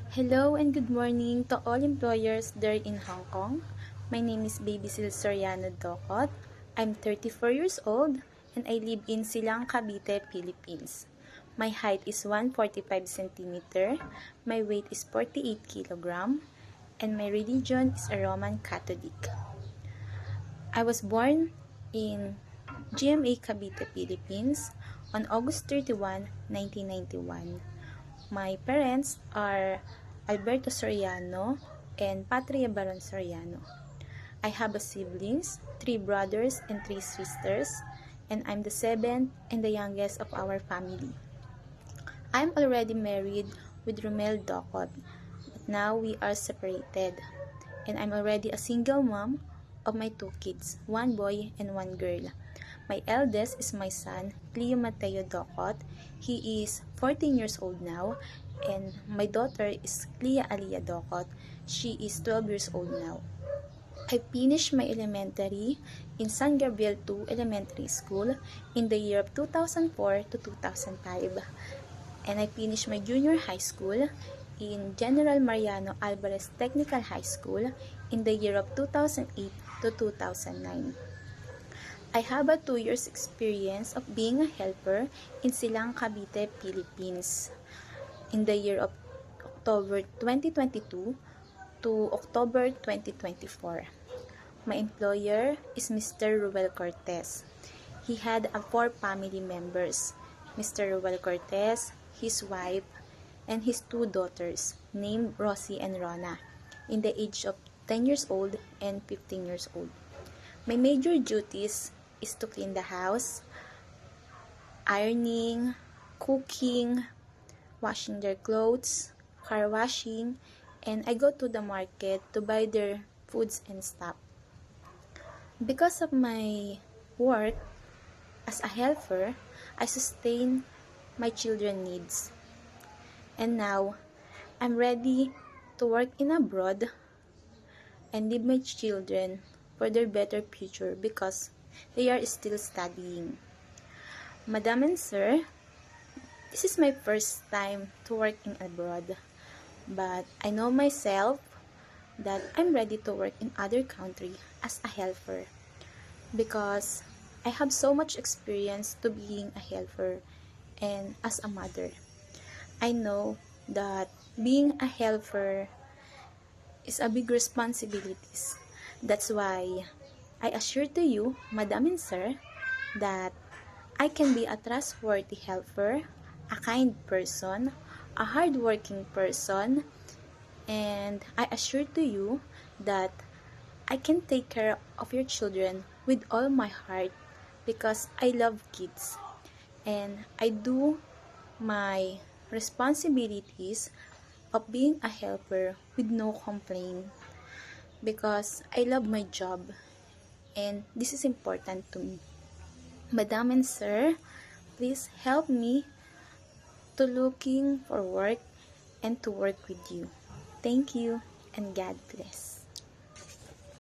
Hello and good morning to all employers there in Hong Kong. My name is Baby Sil Soriano Docot. I'm 34 years old and I live in Silang, Cavite, Philippines. My height is 145 cm, my weight is 48 kg, and my religion is a Roman Catholic. I was born in GMA Cavite, Philippines on August 31, 1991. My parents are Alberto Soriano and Patria Baron Soriano. I have a siblings, 3 brothers and 3 sisters, and I'm the seventh and the youngest of our family. I'm already married with Romel Docot, but now we are separated, and I'm already a single mom of my 2 kids, 1 boy and 1 girl. My eldest is my son, Cleo Mateo Docot. He is 14 years old now, and my daughter is Clea Alia Docot. She is 12 years old now. I finished my elementary in San Gabriel 2 Elementary School in the year of 2004 to 2005. And I finished my junior high school in General Mariano Alvarez Technical High School in the year of 2008 to 2009. I have a 2 years experience of being a helper in Silang, Cavite, Philippines in the year of October 2022 to October 2024. My employer is Mr. Ruel Cortez. He had 4 family members, Mr. Ruel Cortez, his wife, and his 2 daughters named Rosie and Rona in the age of 10 years old and 15 years old. My major duties is to clean the house, ironing, cooking, washing their clothes, car washing, and I go to the market to buy their foods and stuff. Because of my work as a helper, I sustain my children's needs. And now, I'm ready to work in abroad and leave my children for their better future because they are still studying. Madam and Sir, this is my first time to work in abroad, but I know myself that I'm ready to work in other country as a helper because I have so much experience to being a helper and as a mother. I know that being a helper is a big responsibilities. That's why I assure to you, Madam and Sir, that I can be a trustworthy helper, a kind person, a hardworking person, and I assure to you that I can take care of your children with all my heart because I love kids and I do my responsibilities of being a helper with no complaint because I love my job and this is important to me. Madam and Sir, please help me to looking for work and to work with you. Thank you and God bless.